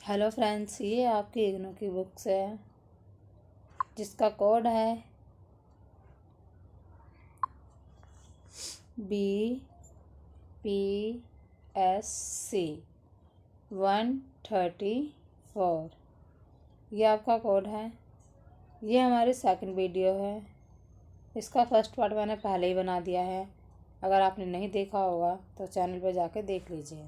Hello friends, ये आपकी इग्नू की बुक्स है जिसका कोड है BPSC 134। ये आपका कोड है। ये हमारी सेकंड वीडियो है। इसका फर्स्ट पार्ट मैंने पहले ही बना दिया है। अगर आपने नहीं देखा होगा तो चैनल पर जाके देख लीजिए।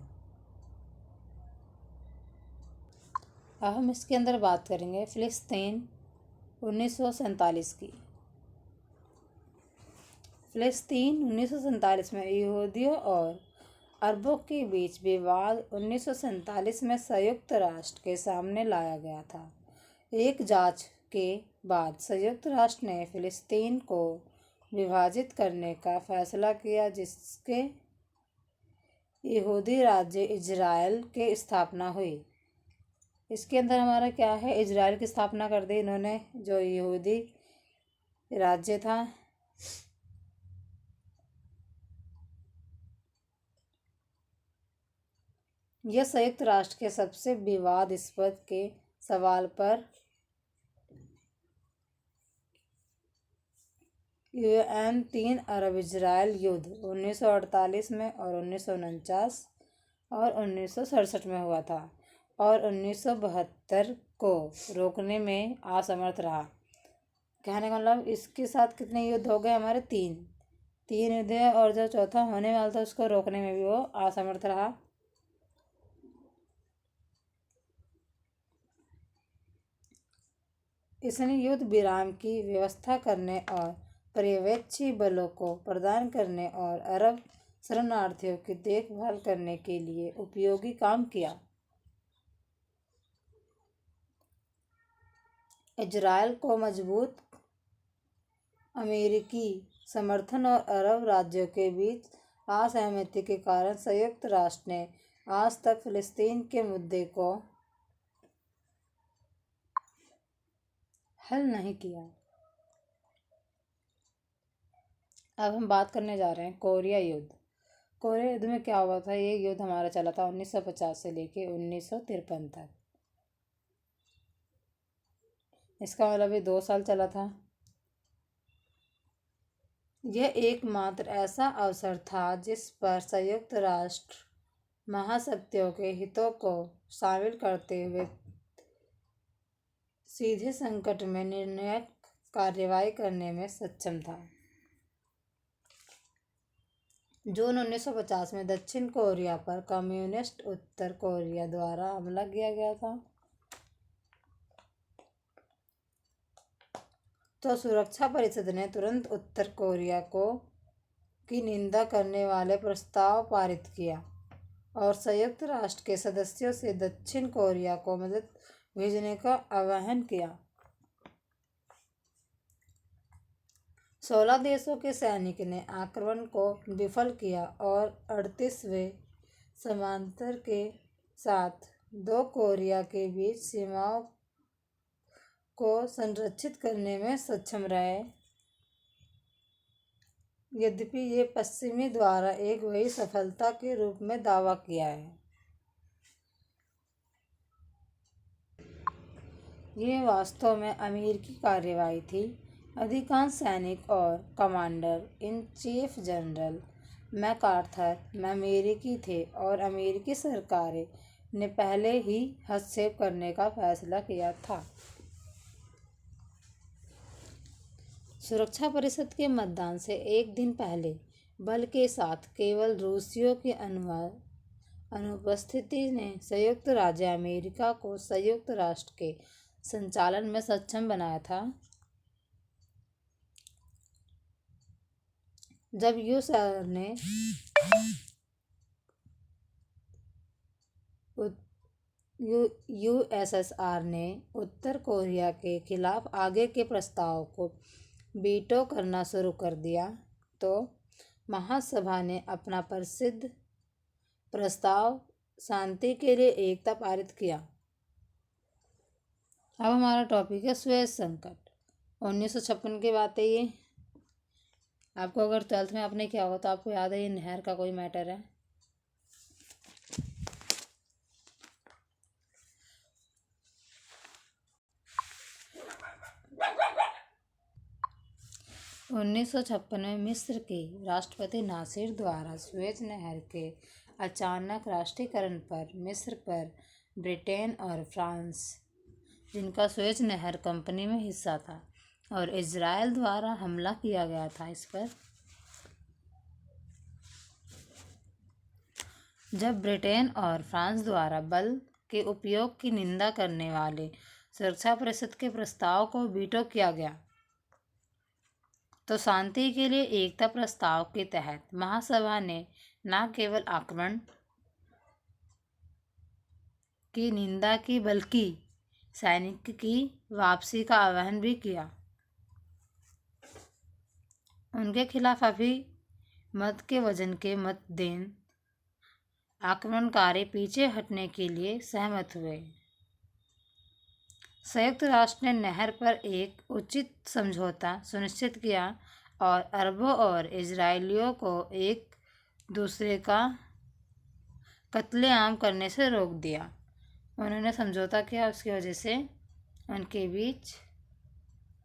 अब हम इसके अंदर बात करेंगे फ़िलिस्तीन 1947 की। फ़िलिस्तीन 1947 में यहूदियों और अरबों के बीच विवाद 1947 में संयुक्त राष्ट्र के सामने लाया गया था। एक जांच के बाद संयुक्त राष्ट्र ने फ़िलिस्तीन को विभाजित करने का फैसला किया, जिसके यहूदी राज्य इजराइल के स्थापना हुई। इसके अंदर हमारा क्या है, इजराइल की स्थापना कर दी इन्होंने, जो यहूदी राज्य था। यह संयुक्त राष्ट्र के सबसे विवादास्पद के सवाल पर UN 3 अरब इजराइल युद्ध 1948 में और 1949 और 1967 में हुआ था और 1972 को रोकने में असमर्थ रहा। कहने का मतलब इसके साथ कितने युद्ध हो गए हमारे? तीन युद्ध है, और जो चौथा होने वाला था उसको रोकने में भी वो असमर्थ रहा। इसने युद्ध विराम की व्यवस्था करने और पर्यवेक्षी बलों को प्रदान करने और अरब शरणार्थियों की देखभाल करने के लिए उपयोगी काम किया। इजराइल को मजबूत अमेरिकी समर्थन और अरब राज्यों के बीच असहमति के कारण संयुक्त राष्ट्र ने आज तक फ़िलिस्तीन के मुद्दे को हल नहीं किया। अब हम बात करने जा रहे हैं कोरिया युद्ध। कोरिया युद्ध में क्या हुआ था? ये युद्ध हमारा चला था 1950 से लेके 1953 तक। इसका मतलब ये 2 साल चला था। यह एकमात्र ऐसा अवसर था जिस पर संयुक्त राष्ट्र महाशक्तियों के हितों को शामिल करते हुए सीधे संकट में निर्णायक कार्रवाई करने में सक्षम था। जून 1950 में दक्षिण कोरिया पर कम्युनिस्ट उत्तर कोरिया द्वारा हमला किया गया था, तो सुरक्षा परिषद ने तुरंत उत्तर कोरिया की निंदा करने वाले प्रस्ताव पारित किया और संयुक्त राष्ट्र के सदस्यों से दक्षिण कोरिया को मदद भेजने का आह्वान किया। 16 देशों के सैनिक ने आक्रमण को विफल किया और 38वें समांतर के साथ 2 कोरिया के बीच सीमाओं को संरक्षित करने में सक्षम रहे। यद्यपि ये पश्चिमी द्वारा एक बड़ी सफलता के रूप में दावा किया है। ये वास्तव में अमेरिकी कार्रवाई थी। अधिकांश सैनिक और commander in chief general MacArthur अमेरिकी थे और अमेरिकी सरकार ने पहले ही हस्तक्षेप करने का फैसला किया था। सुरक्षा परिषद के मतदान से एक दिन पहले बल के साथ केवल रूसियों की अनुपस्थिति ने संयुक्त राज्य अमेरिका को संयुक्त राष्ट्र के संचालन में सक्षम बनाया था। जब यूएसएसआर ने उत्तर कोरिया के खिलाफ आगे के प्रस्ताव को वीटो करना शुरू कर दिया, तो महासभा ने अपना प्रसिद्ध प्रस्ताव शांति के लिए एकता पारित किया। अब हमारा टॉपिक है सुएज संकट। 1956 की बात है ये। आपको अगर 12th में आपने क्या होगा तो आपको याद है, ये नहर का कोई मैटर है। 1956 में मिस्र के राष्ट्रपति नासिर द्वारा सुएज नहर के अचानक राष्ट्रीयकरण पर मिस्र पर ब्रिटेन और फ्रांस, जिनका सुएज नहर कंपनी में हिस्सा था, और इजराइल द्वारा हमला किया गया था इस पर। जब ब्रिटेन और फ्रांस द्वारा बल के उपयोग की निंदा करने वाले सुरक्षा परिषद के प्रस्ताव को वीटो किया गया, तो शांति के लिए एकता प्रस्ताव के तहत महासभा ने न केवल आक्रमण की निंदा की बल्कि सैनिक की वापसी का आह्वान भी किया। उनके खिलाफ अभी मत के वजन के मतदेन आक्रमणकारी पीछे हटने के लिए सहमत हुए। संयुक्त राष्ट्र ने नहर पर एक उचित समझौता सुनिश्चित किया और अरबों और इजरायलियों को एक दूसरे का कत्लेआम करने से रोक दिया। उन्होंने समझौता किया, उसकी वजह से उनके बीच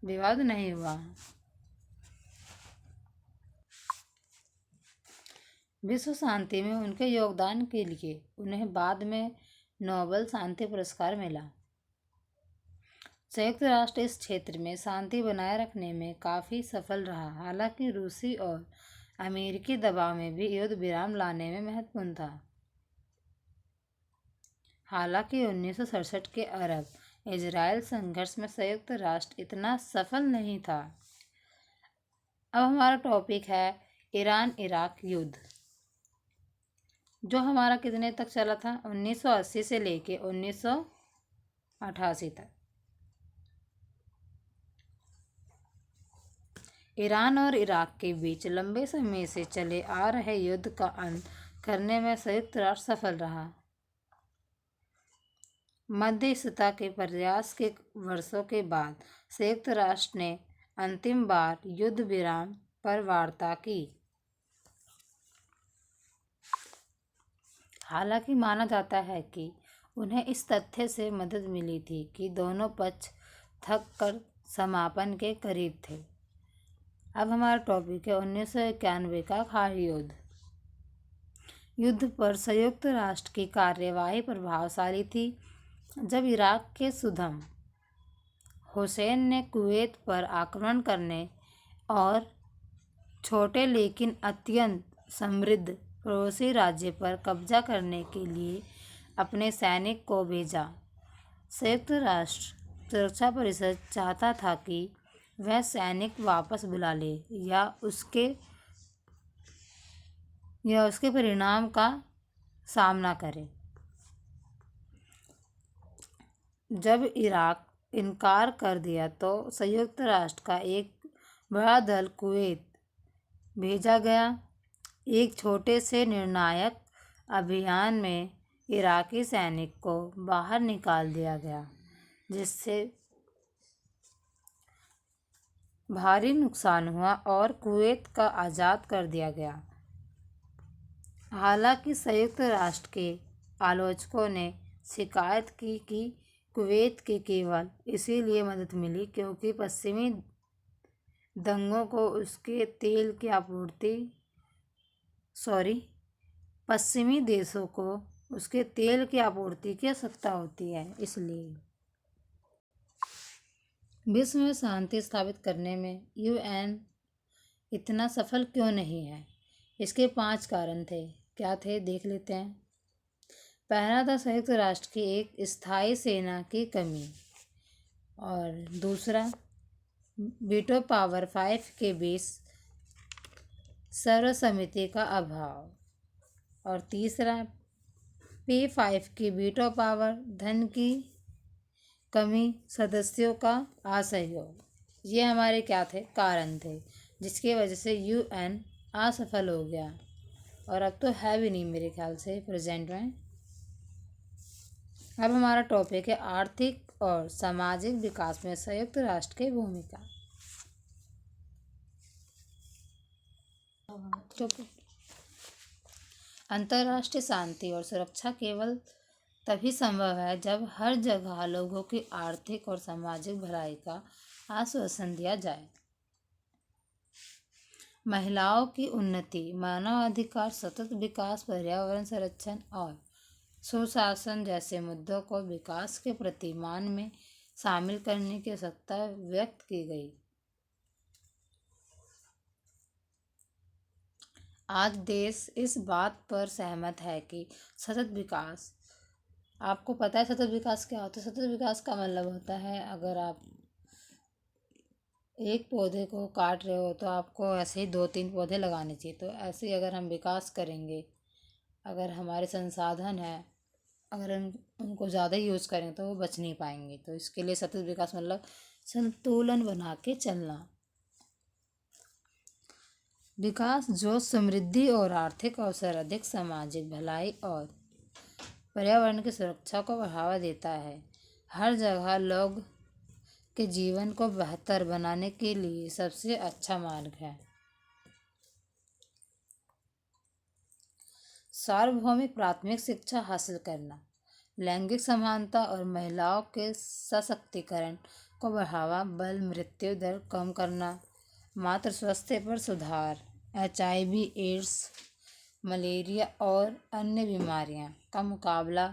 विवाद नहीं हुआ। विश्व शांति में उनके योगदान के लिए उन्हें बाद में नोबेल शांति पुरस्कार मिला। संयुक्त राष्ट्र इस क्षेत्र में शांति बनाए रखने में काफ़ी सफल रहा, हालांकि रूसी और अमेरिकी दबाव में भी युद्ध विराम लाने में महत्वपूर्ण था। हालांकि 1967 के अरब इजराइल संघर्ष में संयुक्त राष्ट्र इतना सफल नहीं था। अब हमारा टॉपिक है ईरान इराक युद्ध, जो हमारा कितने तक चला था, 1980 से लेके 1988 तक। ईरान और इराक के बीच लंबे समय से चले आ रहे युद्ध का अंत करने में संयुक्त राष्ट्र सफल रहा। मध्यस्थता के प्रयास के वर्षों के बाद संयुक्त राष्ट्र ने अंतिम बार युद्ध विराम पर वार्ता की। हालांकि माना जाता है कि उन्हें इस तथ्य से मदद मिली थी कि दोनों पक्ष थक कर समापन के करीब थे। अब हमारा टॉपिक है 1991 का खाड़ी युद्ध। युद्ध पर संयुक्त राष्ट्र की कार्यवाही प्रभावशाली थी। जब इराक के सद्दाम हुसैन ने कुवैत पर आक्रमण करने और छोटे लेकिन अत्यंत समृद्ध पड़ोसी राज्य पर कब्जा करने के लिए अपने सैनिक को भेजा, संयुक्त राष्ट्र सुरक्षा परिषद चाहता था कि वह सैनिक वापस बुला ले या उसके परिणाम का सामना करे। जब इराक इनकार कर दिया तो संयुक्त राष्ट्र का एक बड़ा दल कुवैत भेजा गया। एक छोटे से निर्णायक अभियान में इराकी सैनिक को बाहर निकाल दिया गया, जिससे भारी नुकसान हुआ और कुवैत का आज़ाद कर दिया गया। हालांकि संयुक्त राष्ट्र के आलोचकों ने शिकायत की कि कुवैत के केवल इसीलिए मदद मिली क्योंकि पश्चिमी दंगों को उसके तेल की आपूर्ति पश्चिमी देशों को उसके तेल की आपूर्ति की आवश्यकता होती है। इसलिए विश्व में शांति स्थापित करने में यूएन इतना सफल क्यों नहीं है? इसके 5 कारण थे। क्या थे, देख लेते हैं। पहला था संयुक्त राष्ट्र की एक स्थायी सेना की कमी, और दूसरा वीटो पावर 5 के बीच सर्वसम्मति का अभाव, और तीसरा P5 की वीटो पावर, धन की कमी, सदस्यों का असहयोग। ये हमारे क्या थे, कारण थे, जिसकी वजह से यूएन असफल हो गया, और अब तो है भी नहीं मेरे ख्याल से प्रेजेंट में। अब हमारा टॉपिक है आर्थिक और सामाजिक विकास में संयुक्त राष्ट्र की भूमिका। अंतर्राष्ट्रीय शांति और सुरक्षा केवल तभी संभव है जब हर जगह लोगों की आर्थिक और सामाजिक भलाई का आश्वासन दिया जाए। महिलाओं की उन्नति, मानवाधिकार, सतत विकास, पर्यावरण संरक्षण और सुशासन जैसे मुद्दों को विकास के प्रतिमान में शामिल करने की आवश्यकता व्यक्त की गई। आज देश इस बात पर सहमत है कि सतत विकास, आपको पता है सतत विकास क्या होता है? सतत विकास का मतलब होता है, अगर आप एक पौधे को काट रहे हो तो आपको ऐसे ही 2-3 पौधे लगाने चाहिए। तो ऐसे ही अगर हम विकास करेंगे, अगर हमारे संसाधन हैं, अगर हम उनको ज़्यादा यूज़ करें तो वो बच नहीं पाएंगे। तो इसके लिए सतत विकास मतलब संतुलन बना के चलना। विकास जो समृद्धि और आर्थिक अवसर, अधिक सामाजिक भलाई और पर्यावरण की सुरक्षा को बढ़ावा देता है, हर जगह लोग के जीवन को बेहतर बनाने के लिए सबसे अच्छा मार्ग है। सार्वभौमिक प्राथमिक शिक्षा हासिल करना, लैंगिक समानता और महिलाओं के सशक्तिकरण को बढ़ावा, बल मृत्यु दर कम करना, मातृ स्वास्थ्य पर सुधार, HIV, एड्स, मलेरिया और अन्य बीमारियां का मुकाबला,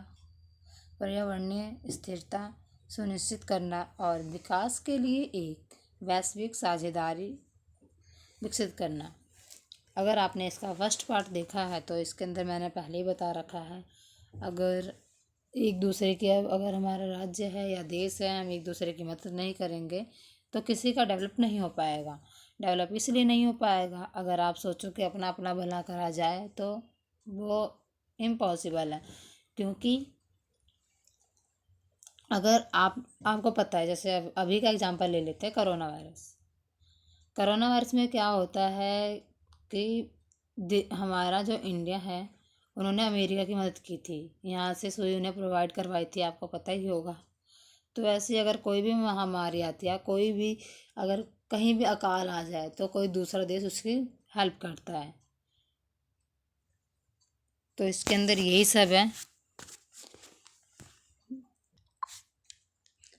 पर्यावरणीय स्थिरता सुनिश्चित करना और विकास के लिए एक वैश्विक साझेदारी विकसित करना। अगर आपने इसका फर्स्ट पार्ट देखा है तो इसके अंदर मैंने पहले ही बता रखा है, अगर एक दूसरे की, अगर हमारा राज्य है या देश है, हम एक दूसरे की मदद नहीं करेंगे तो किसी का डेवलप नहीं हो पाएगा। डेवलप इसलिए नहीं हो पाएगा, अगर आप सोचो कि अपना अपना भला करा जाए तो वो इम्पॉसिबल है। क्योंकि अगर आपको पता है, जैसे अभी का एग्जांपल ले लेते हैं, कोरोना वायरस। कोरोना वायरस में क्या होता है कि हमारा जो इंडिया है, उन्होंने अमेरिका की मदद की थी, यहाँ से सुई उन्हें प्रोवाइड करवाई थी, आपको पता ही होगा। तो ऐसे अगर कोई भी महामारी आती है, कोई भी अगर कहीं भी अकाल आ जाए तो कोई दूसरा देश उसकी हेल्प करता है। तो इसके अंदर यही सब है।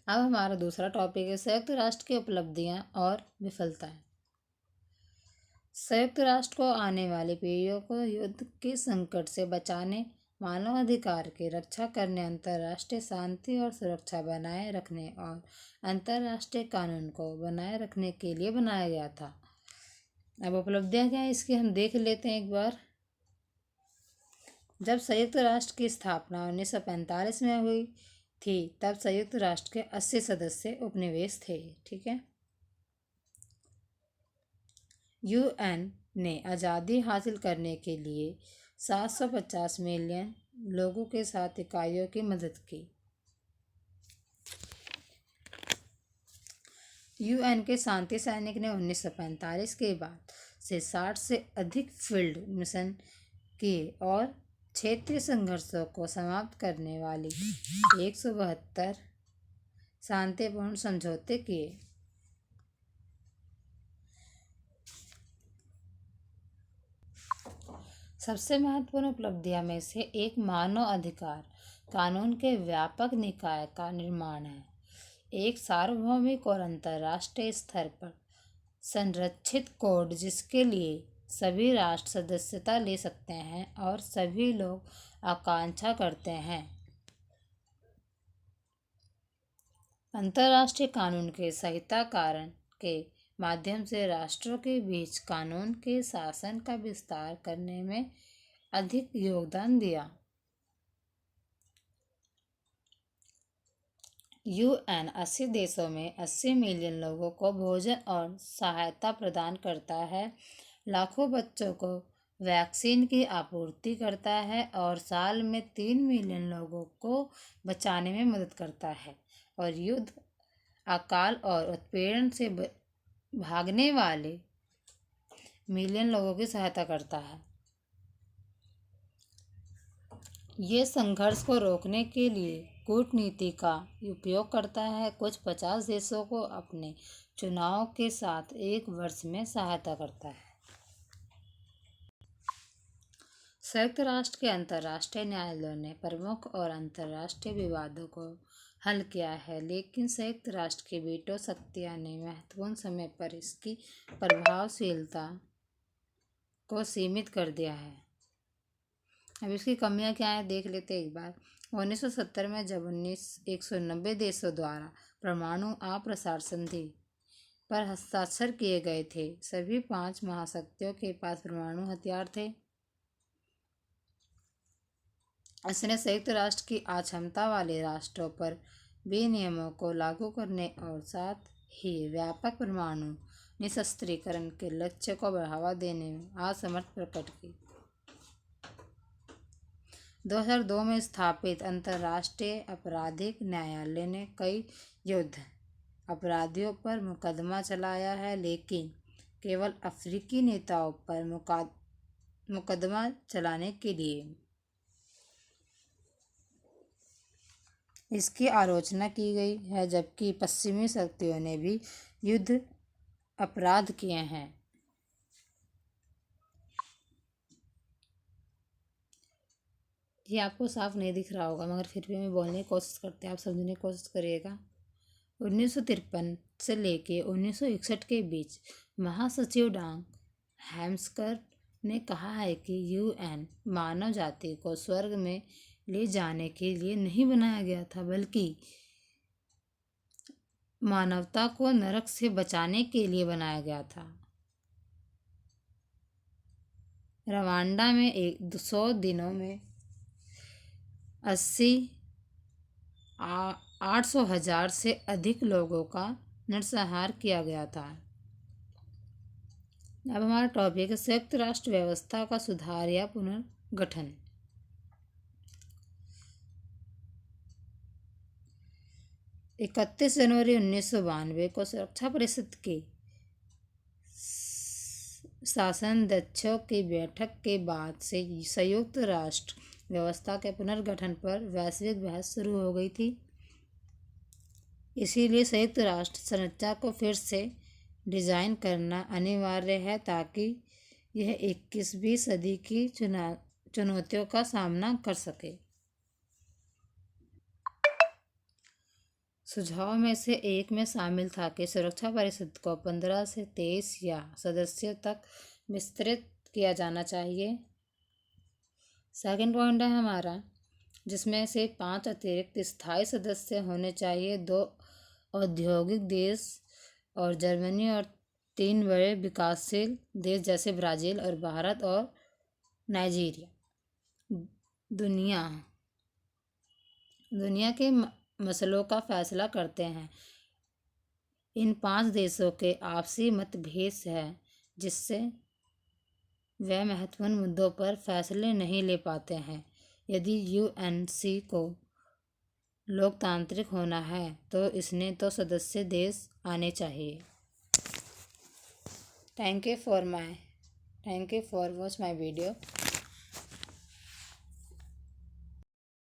अब हमारा दूसरा टॉपिक है संयुक्त राष्ट्र की उपलब्धियां और विफलताएं। संयुक्त राष्ट्र को आने वाली पीढ़ियों को युद्ध के संकट से बचाने, मानवाधिकार की रक्षा करने, अंतर्राष्ट्रीय शांति और सुरक्षा बनाए रखने और अंतर्राष्ट्रीय कानून को बनाए रखने के लिए बनाया गया था। अब उपलब्धियां क्या है इसकी हम देख लेते हैं एक बार। जब संयुक्त राष्ट्र की स्थापना 1945 में हुई थी, तब संयुक्त राष्ट्र के 80 सदस्य उपनिवेश थे। ठीक है। UN ने आज़ादी हासिल करने के लिए 750 मिलियन लोगों के साथ इकाइयों की मदद की। UN के शांति सैनिक ने 1945 के बाद से 60 से अधिक फील्ड मिशन किए और क्षेत्रीय संघर्षों को समाप्त करने वाली 172 शांतिपूर्ण समझौते किए। सबसे महत्वपूर्ण उपलब्धियों में से एक मानव अधिकार कानून के व्यापक निकाय का निर्माण है, एक सार्वभौमिक और अंतर्राष्ट्रीय स्तर पर संरक्षित कोड जिसके लिए सभी राष्ट्र सदस्यता ले सकते हैं और सभी लोग आकांक्षा करते हैं। अंतर्राष्ट्रीय कानून के संहिताकरण के माध्यम से राष्ट्रों के बीच कानून के शासन का विस्तार करने में अधिक योगदान दिया। UN 80 देशों में 80 मिलियन लोगों को भोजन और सहायता प्रदान करता है, लाखों बच्चों को वैक्सीन की आपूर्ति करता है और साल में 3 मिलियन लोगों को बचाने में मदद करता है और युद्ध, अकाल और उत्पीड़न से भागने वाले मिलियन लोगों की सहायता करता है। ये संघर्ष को रोकने के लिए कूटनीति का उपयोग करता है। कुछ 50 देशों को अपने चुनाव के साथ 1 वर्ष में सहायता करता है। संयुक्त राष्ट्र के अंतर्राष्ट्रीय न्यायालयों ने प्रमुख और अंतर्राष्ट्रीय विवादों को हल किया है, लेकिन संयुक्त राष्ट्र की वीटो शक्तियां ने महत्वपूर्ण समय पर इसकी प्रभावशीलता को सीमित कर दिया है। अब इसकी कमियां क्या है देख लेते हैं एक बार। 1970 में जब 190 देशों द्वारा परमाणु अप्रसार संधि पर हस्ताक्षर किए गए थे, सभी 5 महाशक्तियों के पास परमाणु हथियार थे। इसने संयुक्त राष्ट्र की अक्षमता वाले राष्ट्रों पर भी नियमों को लागू करने और साथ ही व्यापक परमाणु निशस्त्रीकरण के लक्ष्य को बढ़ावा देने में असमर्थ प्रकट की। 2002 में स्थापित अंतर्राष्ट्रीय आपराधिक न्यायालय ने कई युद्ध अपराधियों पर मुकदमा चलाया है, लेकिन केवल अफ्रीकी नेताओं पर मुकदमा चलाने के लिए इसकी आलोचना की गई है, जबकि पश्चिमी शक्तियों ने भी युद्ध अपराध किए हैं। ये आपको साफ नहीं दिख रहा होगा, मगर फिर भी मैं बोलने की कोशिश करते हैं, आप समझने की कोशिश करिएगा। 1953 से लेके 1961 के बीच महासचिव डांग हैम्स्कर ने कहा है कि यूएन मानव जाति को स्वर्ग में ले जाने के लिए नहीं बनाया गया था, बल्कि मानवता को नरक से बचाने के लिए बनाया गया था। रवांडा में 100 दिनों में 800,000 से अधिक लोगों का नरसंहार किया गया था। अब हमारा टॉपिक है संयुक्त राष्ट्र व्यवस्था का सुधार या पुनर्गठन। इकतीस जनवरी 1992 को सुरक्षा परिषद के शासनाध्यक्षों की बैठक के बाद से संयुक्त राष्ट्र व्यवस्था के पुनर्गठन पर वैश्विक बहस शुरू हो गई थी। इसीलिए संयुक्त राष्ट्र संरचना को फिर से डिजाइन करना अनिवार्य है, ताकि यह 21वीं सदी की चुनौतियों का सामना कर सके। सुझाव में से एक में शामिल था कि सुरक्षा परिषद को 15 से 23 या सदस्यों तक विस्तृत किया जाना चाहिए। सेकंड पॉइंट है हमारा, जिसमें से 5 अतिरिक्त स्थायी सदस्य होने चाहिए, 2 औद्योगिक देश और जर्मनी, और 3 बड़े विकासशील देश जैसे ब्राज़ील और भारत और नाइजीरिया। दुनिया के मसलों का फैसला करते हैं। इन 5 देशों के आपसी मतभेद है, जिससे वे महत्वपूर्ण मुद्दों पर फैसले नहीं ले पाते हैं। यदि यूएनसी को लोकतांत्रिक होना है तो इसने तो सदस्य देश आने चाहिए। Thank you for watch my video.